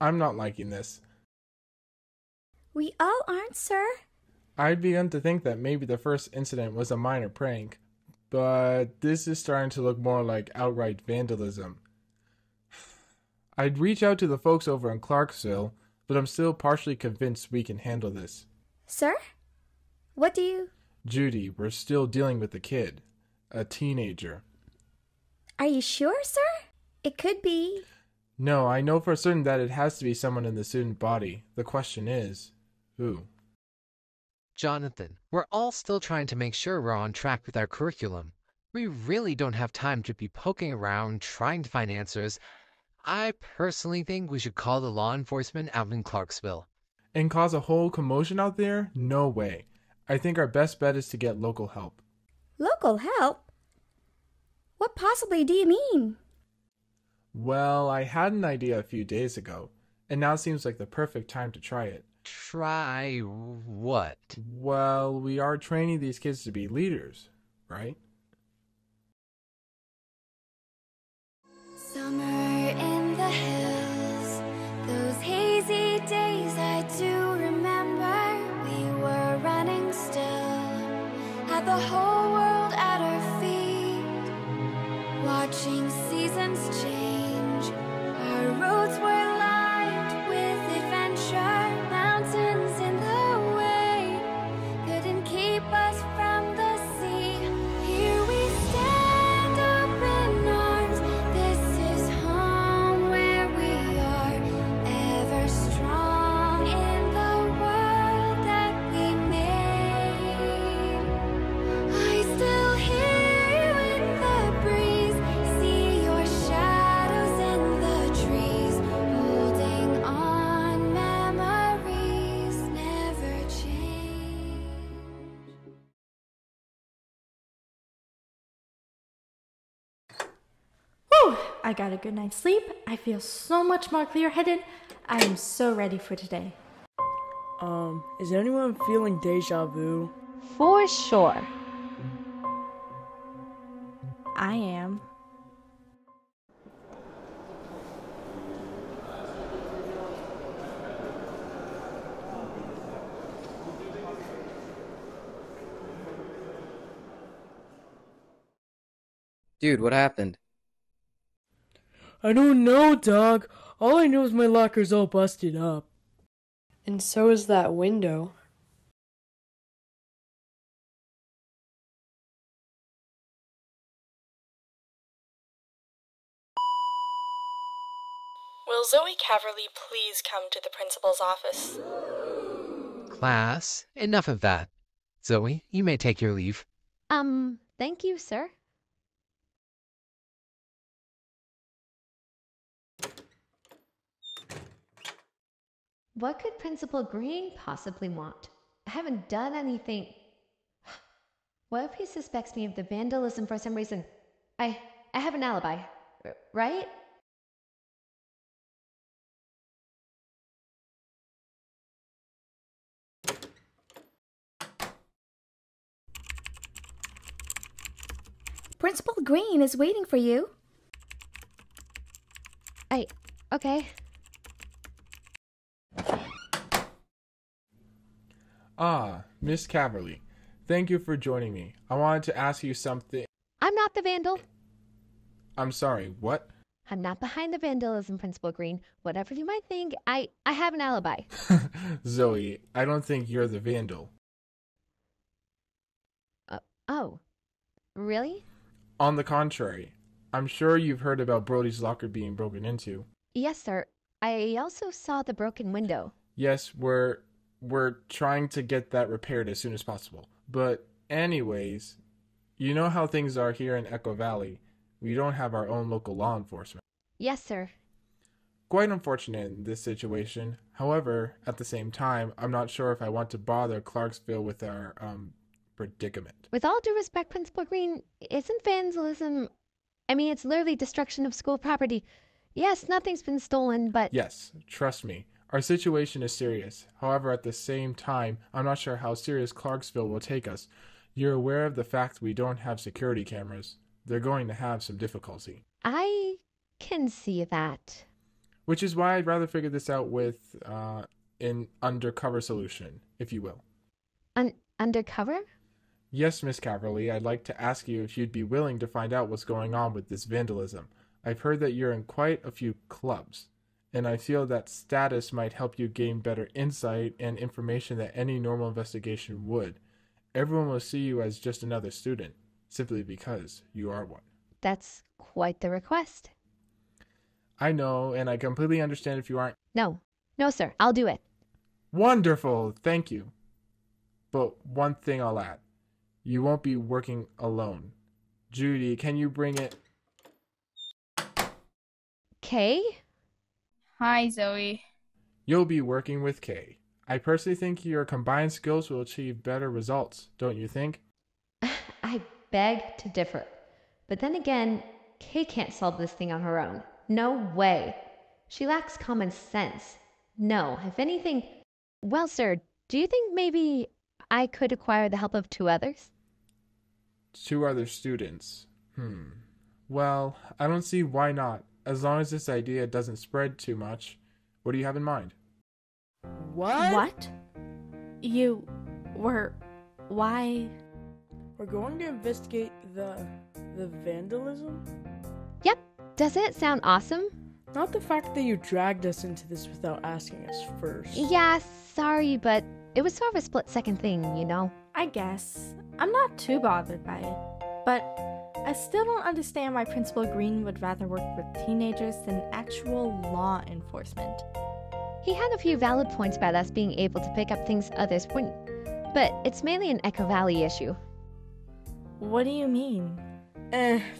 I'm not liking this. We all aren't, sir. I'd begun to think that maybe the first incident was a minor prank, but this is starting to look more like outright vandalism. I'd reach out to the folks over in Clarksville, but I'm still partially convinced we can handle this. Sir? What do you... Judy, we're still dealing with a kid. A teenager. Are you sure, sir? It could be... No, I know for certain that it has to be someone in the student body. The question is, who? Jonathan, we're all still trying to make sure we're on track with our curriculum. We really don't have time to be poking around, trying to find answers. I personally think we should call the law enforcement out in Clarksville. And cause a whole commotion out there? No way. I think our best bet is to get local help. Local help? What possibly do you mean? Well, I had an idea a few days ago, and now seems like the perfect time to try it. Try what? Well, we are training these kids to be leaders, right? Summer in the hills, those hazy days I do remember. We were running still, had the whole world at our feet, watching seasons change. Our roads were lined with adventure, mountains in the way couldn't keep us from the sea. Here we stand open arms, this is home where we are, ever strong in the world that we made. I still hear you in the breeze, see your shadows in the trees, holding on, memories never change. Whew! I got a good night's sleep. I feel so much more clear-headed. I am so ready for today. Is anyone feeling deja vu? For sure. I am. Dude, what happened? I don't know, dog. All I know is my locker's all busted up. And so is that window. Will Zoe Caverly please come to the principal's office? Class, enough of that. Zoe, you may take your leave. Thank you, sir. What could Principal Greene possibly want? I haven't done anything. What if he suspects me of the vandalism for some reason? I have an alibi, right? Principal Greene is waiting for you. Okay. Ah, Miss Caverly. Thank you for joining me. I wanted to ask you something. I'm not the vandal. I'm sorry, what? I'm not behind the vandalism, Principal Greene. Whatever you might think, I have an alibi. Zoe, I don't think you're the vandal. Oh. Really? On the contrary, I'm sure you've heard about Brody's locker being broken into. Yes, sir. I also saw the broken window. Yes, we're trying to get that repaired as soon as possible. But anyways, you know how things are here in Echo Valley. We don't have our own local law enforcement. Yes, sir. Quite unfortunate in this situation. However, at the same time, I'm not sure if I want to bother Clarksville with our predicament. With all due respect, Principal Greene, isn't vandalism... I mean, it's literally destruction of school property. Yes, nothing's been stolen, but... Yes, trust me. Our situation is serious. However, at the same time, I'm not sure how serious Clarksville will take us. You're aware of the fact we don't have security cameras. They're going to have some difficulty. I can see that. which is why I'd rather figure this out with an undercover solution, if you will. Undercover? Yes, Miss Caverly, I'd like to ask you if you'd be willing to find out what's going on with this vandalism. I've heard that you're in quite a few clubs, and I feel that status might help you gain better insight and information that any normal investigation would. Everyone will see you as just another student, simply because you are one. That's quite the request. I know, and I completely understand if you aren't. No, sir, I'll do it. Wonderful, thank you. But one thing I'll add. You won't be working alone. Judy, can you bring it? Kay? Hi, Zoe. You'll be working with Kay. I personally think your combined skills will achieve better results, don't you think? I beg to differ. But then again, Kay can't solve this thing on her own. No way. She lacks common sense. No, if anything... Well, sir, do you think maybe I could acquire the help of 2 others? 2 other students. Well, I don't see why not, as long as this idea doesn't spread too much. What do you have in mind? What? Why? We're going to investigate the vandalism? Yep. Does it sound awesome? Not the fact that you dragged us into this without asking us first. Yeah, sorry, but it was sort of a split-second thing, you know? I guess. I'm not too bothered by it. But I still don't understand why Principal Greene would rather work with teenagers than actual law enforcement. He had a few valid points about us being able to pick up things others wouldn't. But it's mainly an Echo Valley issue. What do you mean?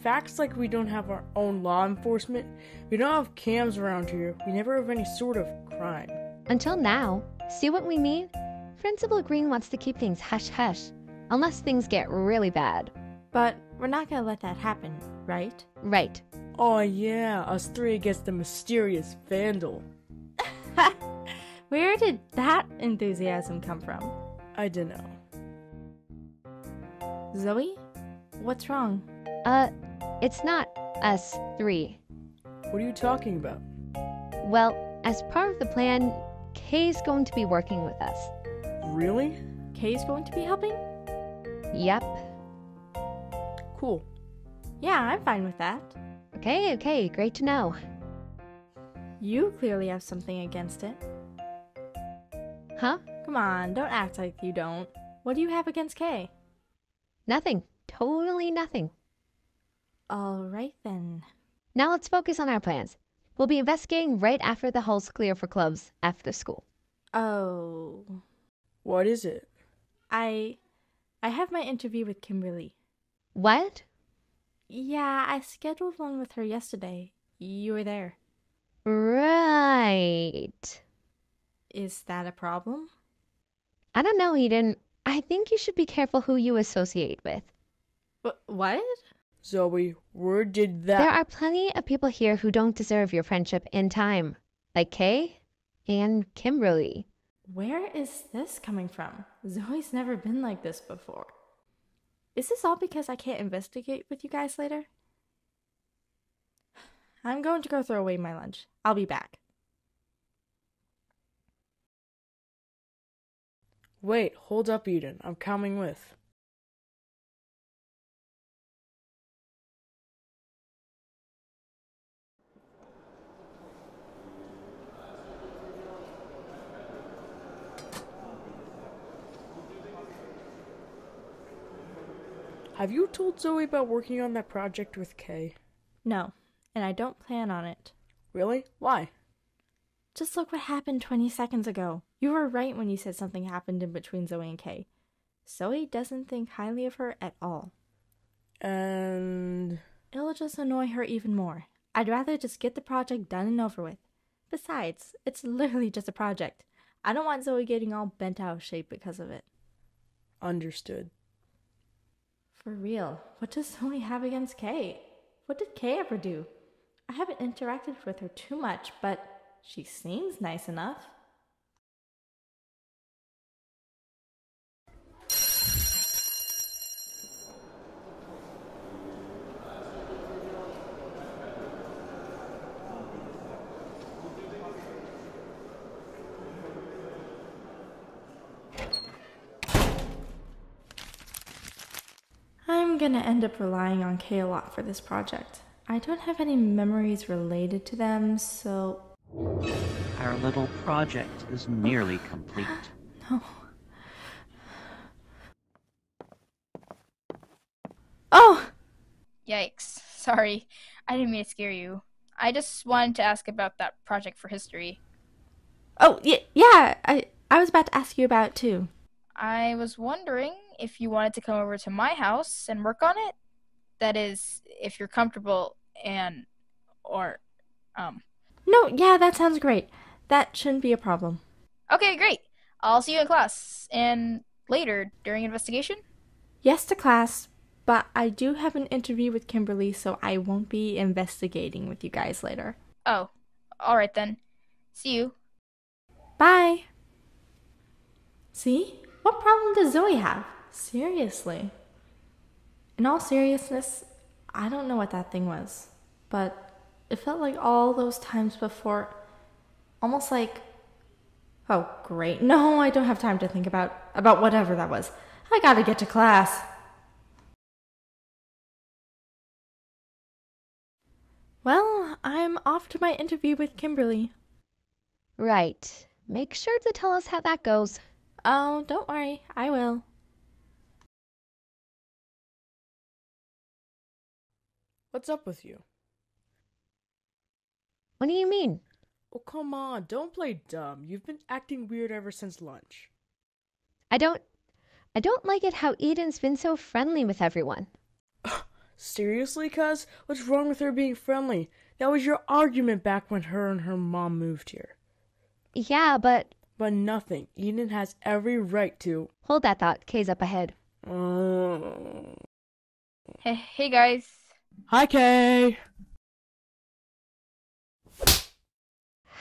Facts like we don't have our own law enforcement, we don't have cams around here, we never have any sort of crime. Until now. See what we mean? Principal Greene wants to keep things hush-hush, unless things get really bad. But we're not gonna let that happen, right? Right. Oh yeah, us 3 against the mysterious vandal. Where did that enthusiasm come from? I dunno. Zoe? What's wrong? It's not us 3. What are you talking about? Well, as part of the plan, Kay's going to be working with us. Really? Kay's going to be helping? Yep. Cool. Yeah, I'm fine with that. Okay, great to know. You clearly have something against it. Huh? Come on, don't act like you don't. What do you have against Kay? Nothing. Totally nothing. Alright then. Now let's focus on our plans. We'll be investigating right after the hall's clear for clubs after school. Oh. What is it? I have my interview with Kimberly. What? Yeah, I scheduled one with her yesterday. You were there. Right. Is that a problem? I don't know, Eden. I think you should be careful who you associate with. What? Zoe, where did that... There are plenty of people here who don't deserve your friendship and time. Like Kay and Kimberly. Where is this coming from? Zoe's never been like this before. Is this all because I can't investigate with you guys later? I'm going to go throw away my lunch. I'll be back. Wait, hold up, Eden. I'm coming with. Have you told Zoe about working on that project with Kay? No, and I don't plan on it. Really? Why? Just look what happened 20 seconds ago. You were right when you said something happened in between Zoe and Kay. Zoe doesn't think highly of her at all. And... It'll just annoy her even more. I'd rather just get the project done and over with. Besides, it's literally just a project. I don't want Zoe getting all bent out of shape because of it. Understood. For real, what does Zoe have against Kay? What did Kay ever do? I haven't interacted with her too much, but she seems nice enough. I'm gonna end up relying on Kay a lot for this project. I don't have any memories related to them, so... Our little project is nearly complete. No. Oh! Yikes. Sorry. I didn't mean to scare you. I just wanted to ask about that project for history. Oh, yeah, I was about to ask you about it too. I was wondering if you wanted to come over to my house and work on it. That is, if you're comfortable No, yeah, that sounds great. That shouldn't be a problem. Okay, great. I'll see you in class. And later, during investigation? Yes to class, but I do have an interview with Kimberly, so I won't be investigating with you guys later. Oh, alright then. See you. Bye! See? What problem does Zoe have? Seriously. In all seriousness, I don't know what that thing was, but it felt like all those times before, almost like... Oh, great. No, I don't have time to think about whatever that was. I gotta get to class. Well, I'm off to my interview with Kimberly. Right. Make sure to tell us how that goes. Oh, don't worry. I will. What's up with you? What do you mean? Oh, come on, don't play dumb. You've been acting weird ever since lunch. I don't like it how Eden's been so friendly with everyone. Seriously, cuz? What's wrong with her being friendly? That was your argument back when her and her mom moved here. Yeah, but... But nothing. Eden has every right to... Hold that thought. Kay's up ahead. Hey guys. Hi, Kay!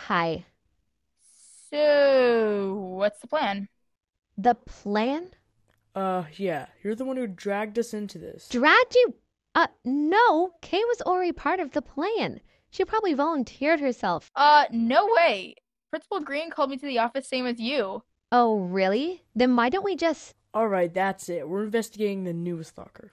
Hi. So, what's the plan? The plan? Yeah. You're the one who dragged us into this. Dragged you? No. Kay was already part of the plan. She probably volunteered herself. No way. Principal Greene called me to the office same as you. Oh, really? Then why don't we just... Alright, that's it. We're investigating the newest locker.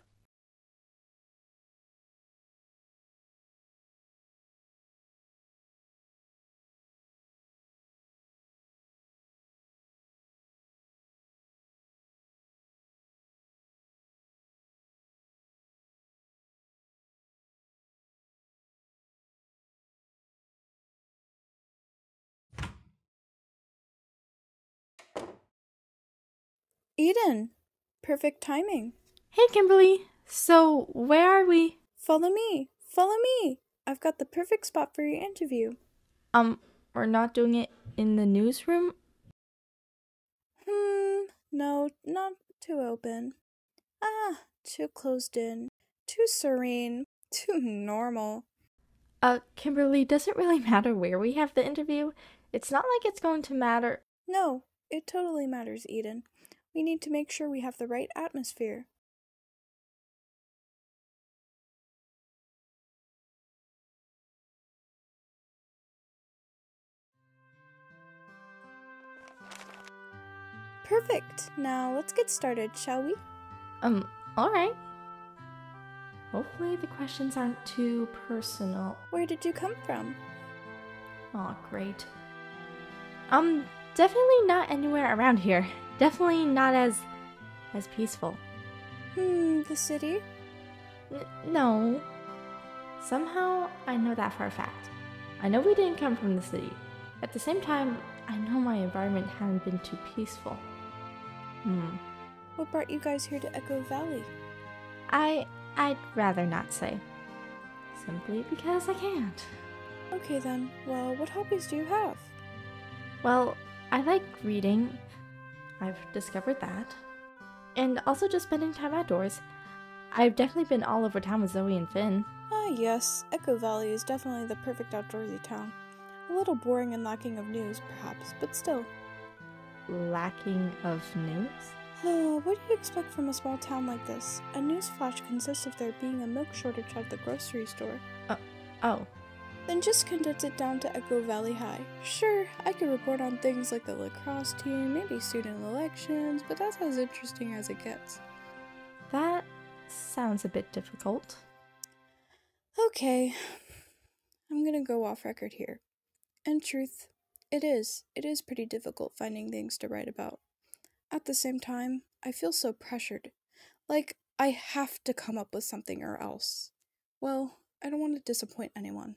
Eden, perfect timing. Hey, Kimberly. So, where are we? Follow me. Follow me. I've got the perfect spot for your interview. We're not doing it in the newsroom? No, not too open. Too closed in. Too serene. Too normal. Kimberly, does it really matter where we have the interview? It's not like it's going to matter. No, it totally matters, Eden. We need to make sure we have the right atmosphere. Perfect. Now let's get started, shall we? Alright. Hopefully the questions aren't too personal. Where did you come from? Aw, great. Definitely not anywhere around here. Definitely not as peaceful. The city? No. Somehow, I know that for a fact. I know we didn't come from the city. At the same time, I know my environment hadn't been too peaceful. What brought you guys here to Echo Valley? I'd rather not say. Simply because I can't. Okay then, well, what hobbies do you have? Well, I like reading. I've discovered that. And also just spending time outdoors. I've definitely been all over town with Zoe and Finn. Yes, Echo Valley is definitely the perfect outdoorsy town. A little boring and lacking of news, perhaps, but still. Lacking of news? What do you expect from a small town like this? A news flash consists of there being a milk shortage at the grocery store. Oh. Then just condense it down to Echo Valley High. Sure, I could report on things like the lacrosse team, maybe student elections, but that's as interesting as it gets. That sounds a bit difficult. Okay, I'm gonna go off record here. In truth, it is pretty difficult finding things to write about. At the same time, I feel so pressured. Like, I have to come up with something or else. Well, I don't want to disappoint anyone.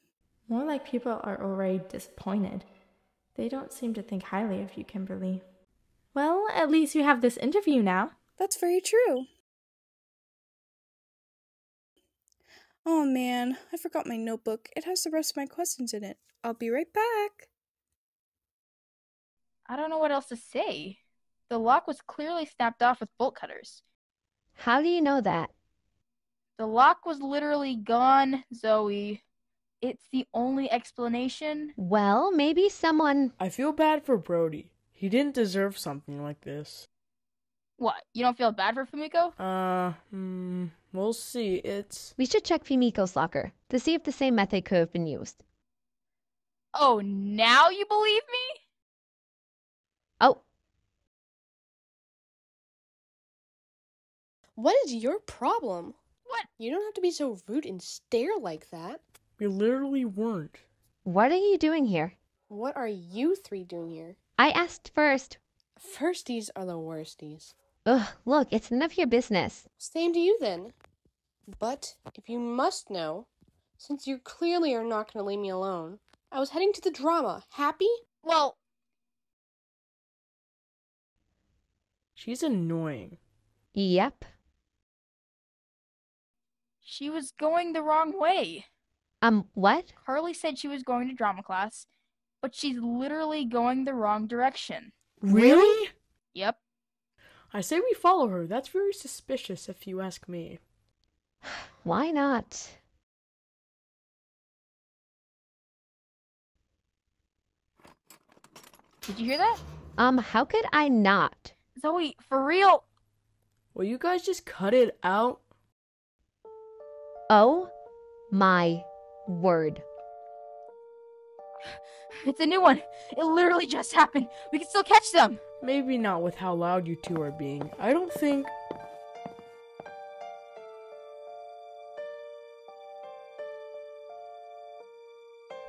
More like people are already disappointed. They don't seem to think highly of you, Kimberly. Well, at least you have this interview now. That's very true. Oh man, I forgot my notebook. It has the rest of my questions in it. I'll be right back. I don't know what else to say. The lock was clearly snapped off with bolt cutters. How do you know that? The lock was literally gone, Zoe. It's the only explanation. Well, maybe someone... I feel bad for Brody. He didn't deserve something like this. What, you don't feel bad for Fumiko? We'll see. We should check Fumiko's locker to see if the same method could have been used. Oh, now you believe me? Oh. What is your problem? What? You don't have to be so rude and stare like that. We literally weren't. What are you doing here? What are you three doing here? I asked first. Firsties are the worsties. Ugh, look, it's none of your business. Same to you then. But if you must know, since you clearly are not going to leave me alone, I was heading to the drama. Happy? Well... She's annoying. Yep. She was going the wrong way. What? Carly said she was going to drama class, but she's literally going the wrong direction. Really? Yep. I say we follow her. That's very suspicious if you ask me. Why not? Did you hear that? How could I not? Zoe, for real? Will you guys just cut it out? Oh my word. It's a new one. It literally just happened. We can still catch them. Maybe not with how loud you two are being. I don't think...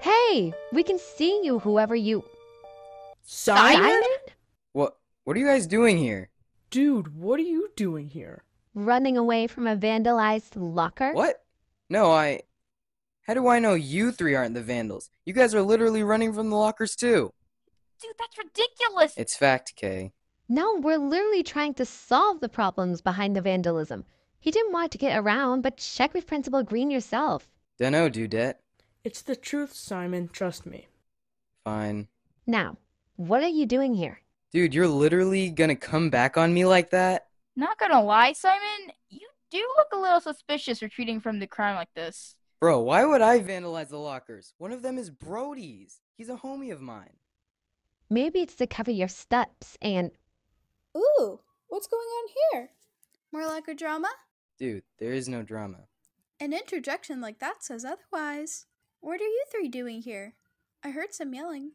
Hey, we can see you, whoever you... Simon? What are you guys doing here? Dude, what are you doing here? Running away from a vandalized locker? What? No, How do I know you three aren't the vandals? You guys are literally running from the lockers too. Dude, that's ridiculous. It's fact, Kay. No, we're literally trying to solve the problems behind the vandalism. He didn't want to get around, but check with Principal Greene yourself. Dunno, Dudette. It's the truth, Simon. Trust me. Fine. Now, what are you doing here? Dude, you're literally gonna come back on me like that? Not gonna lie, Simon, you do look a little suspicious retreating from the crime like this. Bro, why would I vandalize the lockers? One of them is Brody's. He's a homie of mine. Maybe it's to cover your steps and... Ooh, what's going on here? More like a drama? Dude, there is no drama. An interjection like that says otherwise. What are you three doing here? I heard some yelling.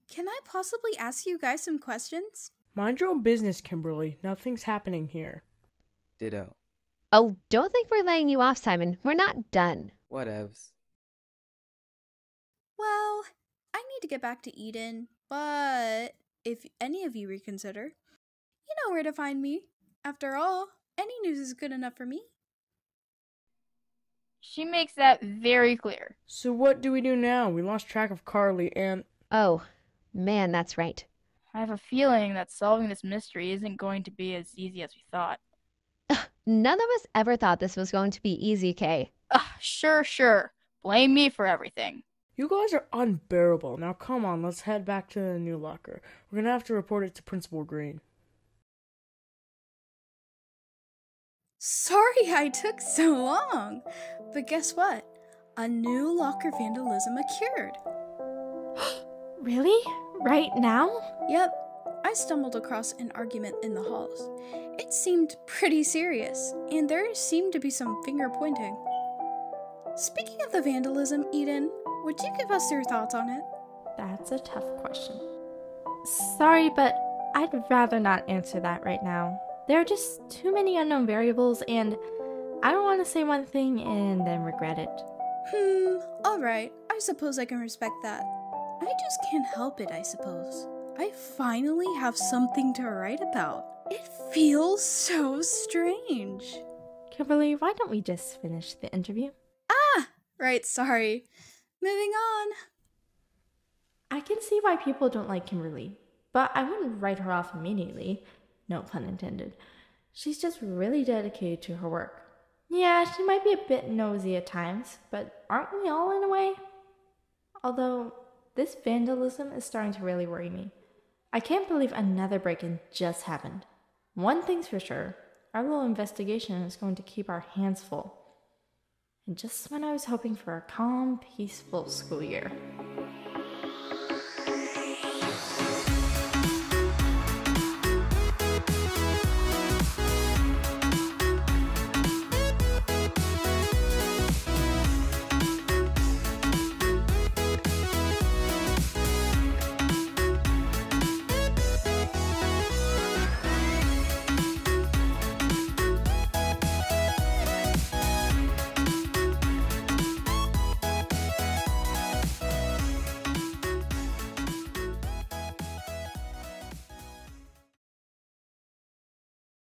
Can I possibly ask you guys some questions? Mind your own business, Kimberly. Nothing's happening here. Ditto. Oh, don't think we're laying you off, Simon. We're not done. Whatevs. Well, I need to get back to Eden, but if any of you reconsider, you know where to find me. After all, any news is good enough for me. She makes that very clear. So what do we do now? We lost track of Carly and... Oh, man, that's right. I have a feeling that solving this mystery isn't going to be as easy as we thought. None of us ever thought this was going to be easy, Kay. Sure. Blame me for everything. You guys are unbearable. Now come on, let's head back to the new locker. We're gonna have to report it to Principal Greene. Sorry I took so long, but guess what? A new locker vandalism occurred. Really? Right now? Yep. I stumbled across an argument in the halls. It seemed pretty serious, and there seemed to be some finger pointing. Speaking of the vandalism, Eden, would you give us your thoughts on it? That's a tough question. Sorry, but I'd rather not answer that right now. There are just too many unknown variables, and I don't want to say one thing and then regret it. Alright. I suppose I can respect that. I just can't help it, I suppose. I finally have something to write about. It feels so strange. Kimberly, why don't we just finish the interview? Right, sorry. Moving on. I can see why people don't like Kimberly, but I wouldn't write her off immediately. No pun intended. She's just really dedicated to her work. Yeah, she might be a bit nosy at times, but aren't we all in a way? Although, this vandalism is starting to really worry me. I can't believe another break-in just happened. One thing's for sure, our little investigation is going to keep our hands full. And just when I was hoping for a calm, peaceful school year.